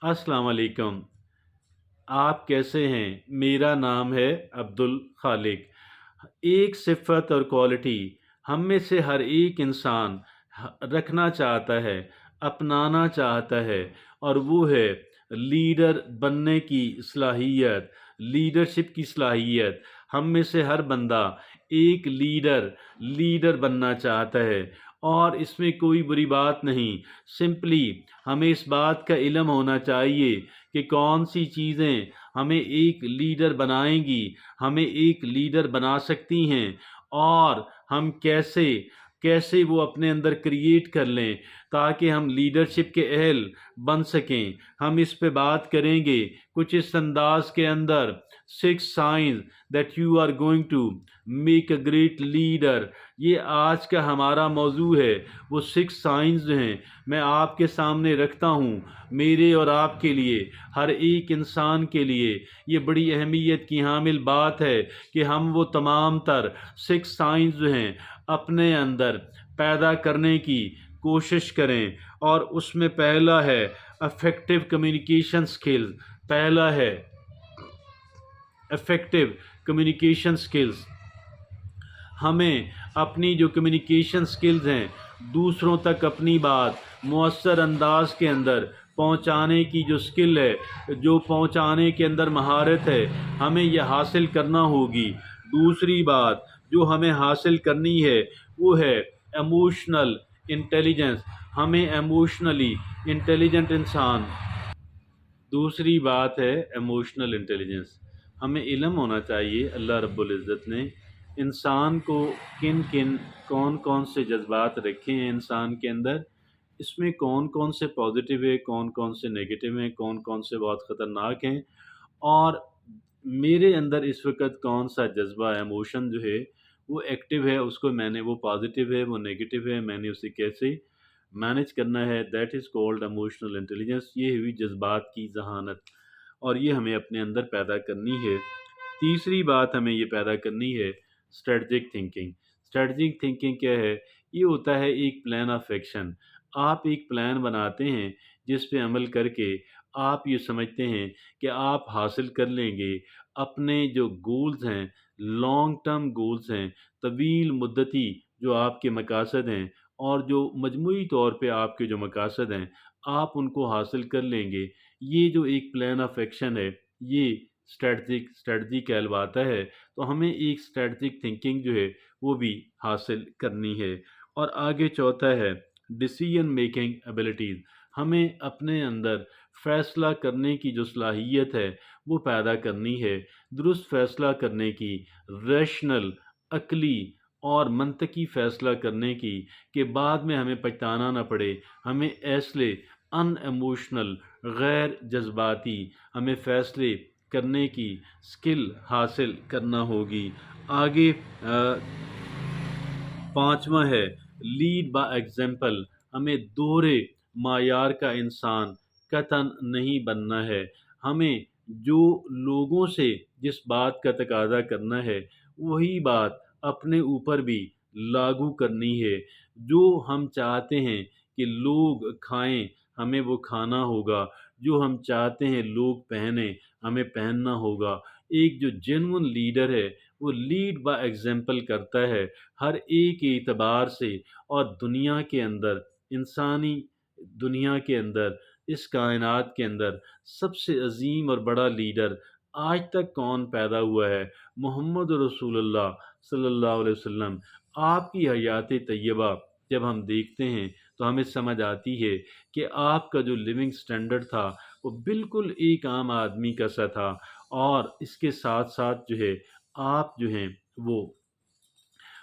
अस्सलाम वालेकुम। आप कैसे हैं? मेरा नाम है अब्दुल खालिक। एक सिफ़त और क्वालिटी हम में से हर एक इंसान रखना चाहता है, अपनाना चाहता है, और वो है लीडर बनने की सलाहियत, लीडरशिप की सलाहियत। हम में से हर बंदा एक लीडर बनना चाहता है, और इसमें कोई बुरी बात नहीं। सिंपली हमें इस बात का इल्म होना चाहिए कि कौन सी चीज़ें हमें एक लीडर बनाएंगी, हमें एक लीडर बना सकती हैं, और हम कैसे कैसे वो अपने अंदर क्रिएट कर लें ताकि हम लीडरशिप के अहल बन सकें। हम इस पे बात करेंगे कुछ इस अंदाज के अंदर, 6 signs that you are going to make a great leader. ये आज का हमारा मौजू है। वो 6 साइंस जो हैं मैं आपके सामने रखता हूँ, मेरे और आपके लिए, हर एक इंसान के लिए ये बड़ी अहमियत की हामिल बात है कि हम वो तमाम तर 6 साइंस जो हैं अपने अंदर पैदा करने की कोशिश करें। और उसमें पहला है अफेक्टिव कम्युनिकेशन स्किल। पहला है इफ़ेक्टिव कम्युनिकेशन स्किल्स। हमें अपनी जो कम्युनिकेशन स्किल्स हैं, दूसरों तक अपनी बात मौसर अंदाज के अंदर पहुंचाने की जो स्किल है, जो पहुंचाने के अंदर महारत है, हमें यह हासिल करना होगी। दूसरी बात जो हमें हासिल करनी है वो है इमोशनल इंटेलिजेंस। हमें इमोशनली इंटेलिजेंट इंसान दूसरी बात है इमोशनल इंटेलिजेंस। हमें इल्म होना चाहिए अल्लाह रब्बुल इज़्ज़त ने इंसान को किन किन कौन कौन से जज्बात रखे हैं इंसान के अंदर, इसमें कौन कौन से पॉजिटिव है, कौन कौन से नेगेटिव हैं, कौन कौन से बहुत ख़तरनाक हैं, और मेरे अंदर इस वक्त कौन सा जज्बा इमोशन जो है वो एक्टिव है, उसको मैंने, वो पॉजिटिव है, वो नेगेटिव है, मैंने उसे कैसे मैनेज करना है। That is called emotional intelligence. ये हुई जज्बात की जहानत, और ये हमें अपने अंदर पैदा करनी है। तीसरी बात हमें ये पैदा करनी है स्ट्रेटजिक थिंकिंग। स्ट्रेटजिक थिंकिंग क्या है? ये होता है एक प्लान ऑफ एक्शन। आप एक प्लान बनाते हैं जिस पे अमल करके आप ये समझते हैं कि आप हासिल कर लेंगे अपने जो गोल्स हैं, लॉन्ग टर्म गोल्स हैं, तवील मुद्दती जो आपके मकासद हैं, और जो मजमूई तौर पे आपके जो मकासद हैं, आप उनको हासिल कर लेंगे। ये जो एक प्लान ऑफ एक्शन है, ये स्ट्रेटजी कहलवाता है। तो हमें एक स्ट्रेटजिक थिंकिंग जो है वो भी हासिल करनी है। और आगे चौथा है डिसीजन मेकिंग एबिलिटीज़। हमें अपने अंदर फ़ैसला करने की जो सलाहियत है वो पैदा करनी है, दुरुस्त फ़ैसला करने की, रैशनल, अक़ली और मंतकी फ़ैसला करने की, कि बाद में हमें पछताना ना पड़े। हमें ऐसले अनइमोशनल, गैर जज़्बाती हमें फ़ैसले करने की स्किल हासिल करना होगी। आगे पाँचवा है लीड बाय एग्जाम्पल। हमें दोहरे मायार का इंसान कतन नहीं बनना है। हमें जो लोगों से जिस बात का तकाजा करना है वही बात अपने ऊपर भी लागू करनी है। जो हम चाहते हैं कि लोग खाएं, हमें वो खाना होगा। जो हम चाहते हैं लोग पहने, हमें पहनना होगा। एक जो जेन्युइन लीडर है वो लीड बाय एग्जाम्पल करता है हर एक एतबार से। और दुनिया के अंदर, इंसानी दुनिया के अंदर, इस कायनात के अंदर सबसे अजीम और बड़ा लीडर आज तक कौन पैदा हुआ है? मोहम्मद रसूलुल्लाह सल्लल्लाहु अलैहि वसल्लम। आपकी हयात तैयबा जब हम देखते हैं तो हमें समझ आती है कि आपका जो लिविंग स्टैंडर्ड था वो बिल्कुल एक आम आदमी का सा था। और इसके साथ साथ जो है आप जो हैं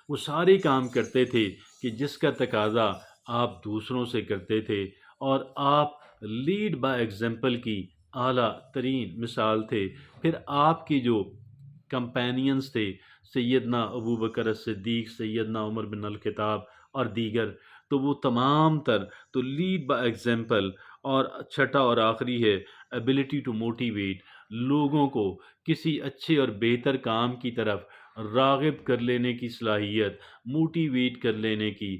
वो सारे काम करते थे कि जिसका तकाजा आप दूसरों से करते थे, और आप लीड बाय एग्जाम्पल की आला तरीन मिसाल थे। फिर आपकी जो कंपेनियंस थे, सैयदना अबू बकर सिद्दीक़, सैयदना उमर बिन अल खिताब और दीगर, तो वो तमाम तर तो लीड बाय एग्जाम्पल। और छठा और आखिरी है एबिलिटी टू मोटिवेट। لوگوں کو کسی اچھے اور بہتر کام کی طرف راغب کر لینے کی صلاحیت، موٹیویٹ کر لینے کی،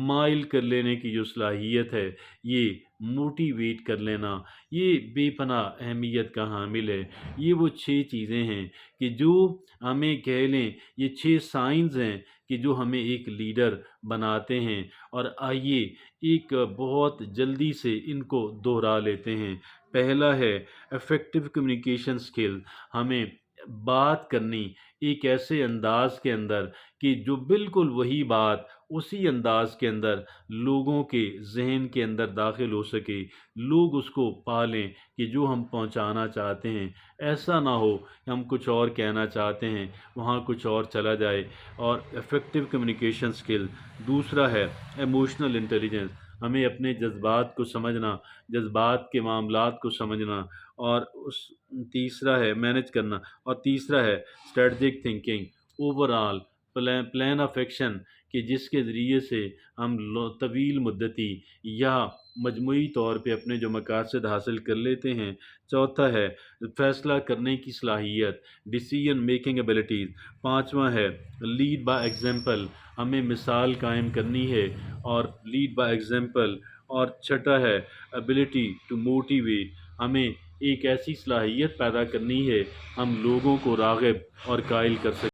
مائل کر لینے کی جو صلاحیت ہے، یہ موٹیویٹ کر لینا، یہ بے پناہ اہمیت کا حامل ہے۔ یہ وہ 6 چیزیں ہیں کہ جو ہمیں کہہ لیں، یہ 6 سائنز ہیں کہ جو ہمیں ایک لیڈر بناتے ہیں۔ اور آئیے ایک بہت جلدی سے ان کو دہرا لیتے ہیں۔ پہلا ہے افیکٹو کمیونیکیشن اسکل، ہمیں بات کرنی ایک ایسے انداز کے اندر کہ جو بالکل وہی بات اسی انداز کے اندر لوگوں کے ذہن کے اندر داخل ہو سکے، لوگ اس کو پا لیں کہ جو ہم پہنچانا چاہتے ہیں۔ ایسا نہ ہو کہ ہم کچھ اور کہنا چاہتے ہیں، وہاں کچھ اور چلا جائے۔ اور افیکٹو کمیونیکیشن اسکل دوسرا ہے ایموشنل انٹیلیجنس، ہمیں اپنے جذبات کو سمجھنا، جذبات کے معاملات کو سمجھنا، اور تیسرا ہے مینج کرنا، اور تیسرا ہے strategic thinking, over all plan of action, کہ جس کے ذریعے سے ہم طویل مدتی یا مجموعی طور پہ اپنے جو مقاصد حاصل کر لیتے ہیں۔ چوتھا ہے فیصلہ کرنے کی صلاحیت، ڈیسیژن میکنگ ایبلٹیز۔ پانچواں ہے لیڈ بائی ایگزامپل، ہمیں مثال قائم کرنی ہے اور لیڈ بائی ایگزامپل۔ اور چھٹا ہے ایبلٹی ٹو موٹیویٹ، ہمیں ایک ایسی صلاحیت پیدا کرنی ہے ہم لوگوں کو راغب اور قائل کر سکیں۔